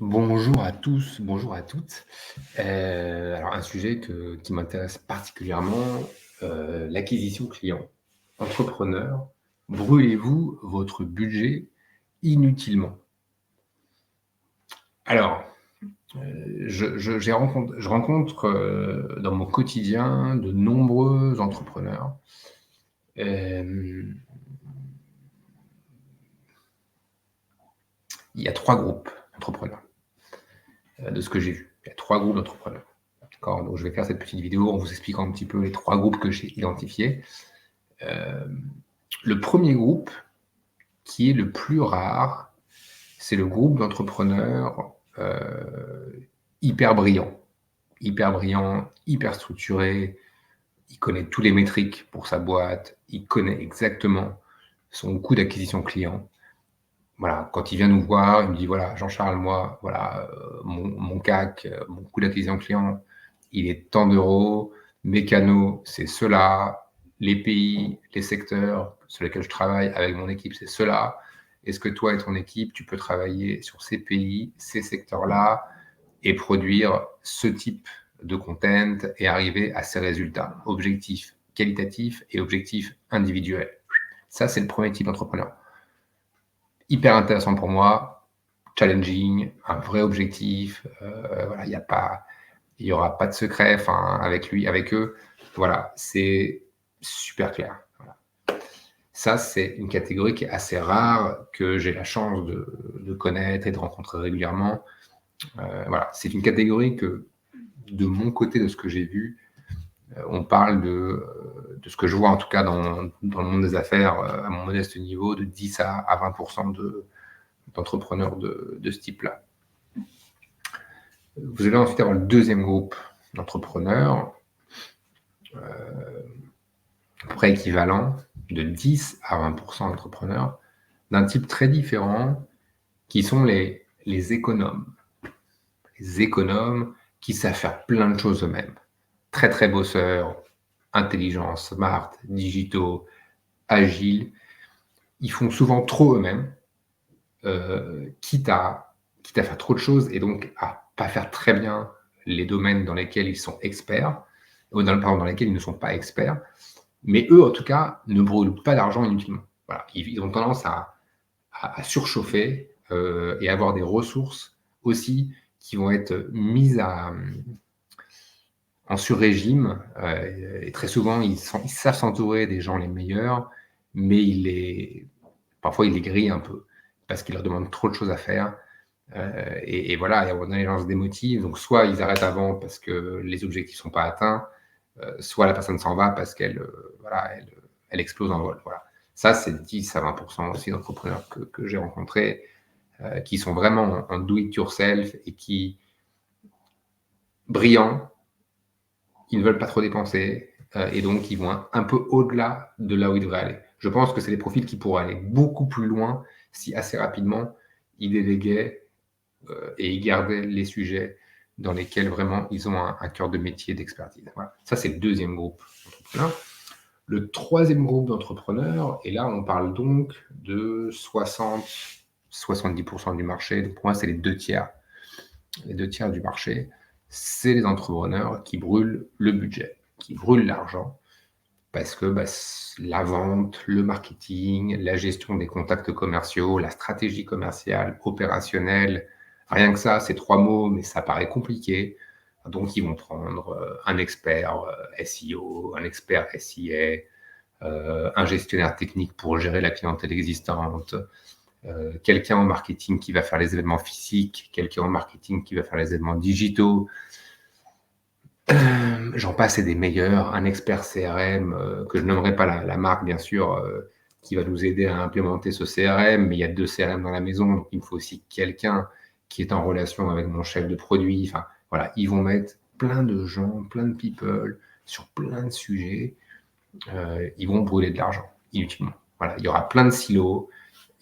Bonjour à tous, bonjour à toutes. Alors un sujet qui m'intéresse particulièrement, l'acquisition client. Entrepreneur, brûlez-vous votre budget inutilement? Alors, je rencontre, dans mon quotidien de nombreux entrepreneurs. Hem, il y a 3 groupes d'entrepreneurs, de ce que j'ai vu. Il y a 3 groupes d'entrepreneurs. D'accord? Donc je vais faire cette petite vidéo en vous expliquant un petit peu les 3 groupes que j'ai identifiés. Hem, le premier groupe, qui est le plus rare, c'est le groupe d'entrepreneurs, hyper brillants. Hyper brillants, hyper structurés. Il connaît tous les métriques pour sa boîte, il connaît exactement son coût d'acquisition client. Voilà, quand il vient nous voir, il me dit: «Voilà, Jean-Charles, moi, voilà, mon CAC, mon coût d'acquisition client, il est tant d'euros. Mes canaux, c'est ceux-là. Les pays, les secteurs sur lesquels je travaille avec mon équipe, c'est ceux-là. Est-ce que toi et ton équipe, tu peux travailler sur ces pays, ces secteurs-là et produire ce type de content et arriver à ces résultats?» Objectifs qualitatifs et objectifs individuels. Ça, c'est le premier type d'entrepreneur. Hyper intéressant pour moi, challenging, un vrai objectif, voilà, il y aura pas de secret, enfin, avec lui, avec eux. Voilà, c'est super clair. Voilà. Ça, c'est une catégorie qui est assez rare, que j'ai la chance de connaître et de rencontrer régulièrement. Voilà, c'est une catégorie que, de mon côté, de ce que j'ai vu, on parle de ce que je vois en tout cas dans le monde des affaires, à mon modeste niveau, de 10 à 20 d'entrepreneurs de ce type-là. Vous allez ensuite avoir le deuxième groupe d'entrepreneurs, à peu près équivalent, de 10 à 20 d'entrepreneurs, d'un type très différent, qui sont les économes. Les économes qui savent faire plein de choses eux-mêmes. Très, très bosseurs, intelligents, smart, digitaux, agiles. Ils font souvent trop eux-mêmes, quitte à faire trop de choses et donc à pas faire très bien les domaines dans lesquels ils sont experts, ou dans lesquels ils ne sont pas experts. Mais eux, en tout cas, ne brûlent pas d'argent inutilement. Voilà, ils ont tendance à surchauffer, et avoir des ressources aussi qui vont être mises en sur-régime, et très souvent, ils savent s'entourer des gens les meilleurs, mais parfois, ils les grillent un peu parce qu'ils leur demandent trop de choses à faire. Et voilà, et à un moment donné, les gens se démotivent. Donc soit ils arrêtent avant parce que les objectifs ne sont pas atteints, soit la personne s'en va parce qu'elle, voilà, elle explose en vol, voilà. Ça, c'est 10 à 20 aussi d'entrepreneurs que j'ai rencontrés, qui sont vraiment en do it yourself et qui brillants, ils ne veulent pas trop dépenser, et donc ils vont un peu au-delà de là où ils devraient aller. Je pense que c'est des profils qui pourraient aller beaucoup plus loin si assez rapidement ils déléguaient, et ils gardaient les sujets dans lesquels vraiment ils ont un cœur de métier, d'expertise. Voilà. Ça, c'est le deuxième groupe d'entrepreneurs. Le troisième groupe d'entrepreneurs, et là, on parle donc de 60-70% du marché. Donc pour moi, c'est les deux tiers. Les deux tiers du marché, c'est les entrepreneurs qui brûlent le budget, qui brûlent l'argent, parce que bah, la vente, le marketing, la gestion des contacts commerciaux, la stratégie commerciale, opérationnelle, rien que ça, c'est 3 mots, mais ça paraît compliqué. Donc, ils vont prendre un expert SEO, un expert SIA, un gestionnaire technique pour gérer la clientèle existante, quelqu'un en marketing qui va faire les événements physiques, quelqu'un en marketing qui va faire les événements digitaux. J'en passe et des meilleurs, un expert CRM, que je nommerai pas la marque bien sûr, qui va nous aider à implémenter ce CRM, mais il y a 2 CRM dans la maison, donc il me faut aussi quelqu'un qui est en relation avec mon chef de produit. Enfin, voilà, ils vont mettre plein de gens, plein de people sur plein de sujets, ils vont brûler de l'argent inutilement. Voilà, il y aura plein de silos,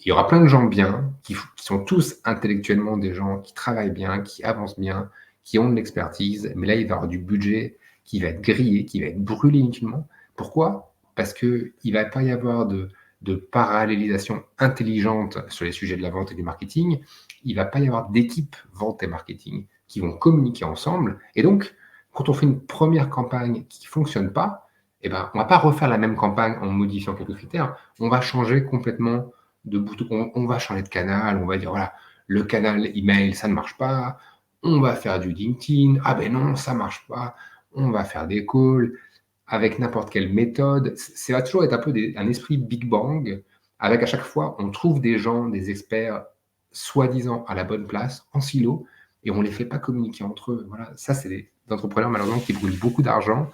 il y aura plein de gens bien, qui sont tous intellectuellement des gens qui travaillent bien, qui avancent bien, qui ont de l'expertise, mais là, il va y avoir du budget qui va être grillé, qui va être brûlé inutilement. Pourquoi? Parce qu'il ne va pas y avoir de de parallélisation intelligente sur les sujets de la vente et du marketing, il ne va pas y avoir d'équipe vente et marketing qui vont communiquer ensemble. Et donc, quand on fait une première campagne qui ne fonctionne pas, eh ben, on ne va pas refaire la même campagne en modifiant quelques critères. On va changer complètement de bout. On va changer de canal. On va dire, voilà, le canal email, ça ne marche pas. On va faire du LinkedIn. Ah ben non, ça ne marche pas. On va faire des calls avec n'importe quelle méthode. Ça va toujours être un peu un esprit Big Bang, avec à chaque fois, on trouve des gens, des experts, soi-disant à la bonne place, en silo, et on ne les fait pas communiquer entre eux. Voilà, ça, c'est des entrepreneurs, malheureusement, qui brûlent beaucoup d'argent.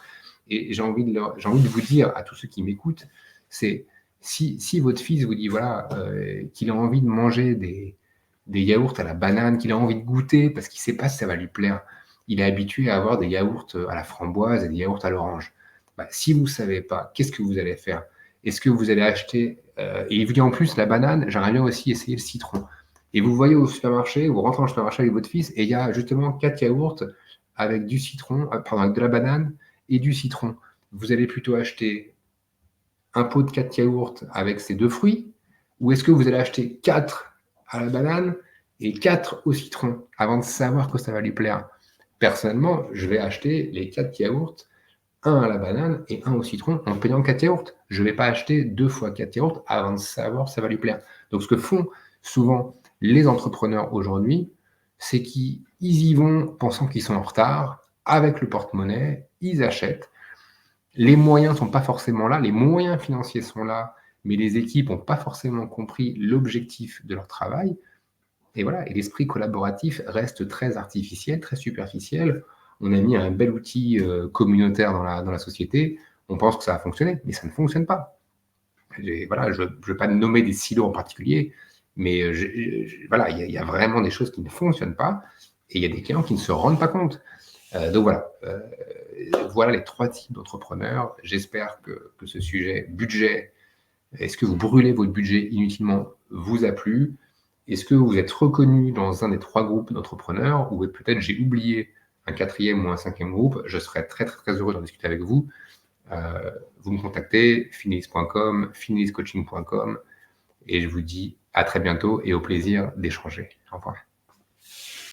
Et j'ai envie de vous dire à tous ceux qui m'écoutent, c'est si votre fils vous dit voilà, qu'il a envie de manger des yaourts à la banane, qu'il a envie de goûter parce qu'il ne sait pas si ça va lui plaire, il est habitué à avoir des yaourts à la framboise et des yaourts à l'orange. Bah, si vous ne savez pas, qu'est-ce que vous allez faire? Est-ce que vous allez acheter et il vous dit en plus, la banane, j'aimerais bien aussi essayer le citron. Et vous voyez au supermarché, vous rentrez au supermarché avec votre fils, et il y a justement 4 yaourts avec du citron, pardon, avec de la banane et du citron. Vous allez plutôt acheter un pot de 4 yaourts avec ces 2 fruits, ou est-ce que vous allez acheter 4 à la banane et 4 au citron avant de savoir que ça va lui plaire? Personnellement, je vais acheter les 4 yaourts, un à la banane et un au citron en payant 4 yaourts. Je ne vais pas acheter 2 fois 4 yaourts avant de savoir si ça va lui plaire. Donc ce que font souvent les entrepreneurs aujourd'hui, c'est qu'ils y vont pensant qu'ils sont en retard, avec le porte-monnaie, ils achètent. Les moyens ne sont pas forcément là, les moyens financiers sont là, mais les équipes n'ont pas forcément compris l'objectif de leur travail. Et voilà, et l'esprit collaboratif reste très artificiel, très superficiel. On a mis un bel outil communautaire dans la société, on pense que ça va fonctionner, mais ça ne fonctionne pas. Voilà, je ne veux pas nommer des silos en particulier, mais voilà, il y a vraiment des choses qui ne fonctionnent pas, et il y a des clients qui ne se rendent pas compte. Donc voilà, voilà les 3 types d'entrepreneurs. J'espère que ce sujet budget, est-ce que vous brûlez votre budget inutilement, vous a plu? Est-ce que vous êtes reconnu dans un des 3 groupes d'entrepreneurs, ou peut-être j'ai oublié un 4e ou un 5e groupe? Je serais très, très, très heureux d'en discuter avec vous. Vous me contactez, finelis.com, fineliscoaching.com, et je vous dis à très bientôt et au plaisir d'échanger. Au revoir.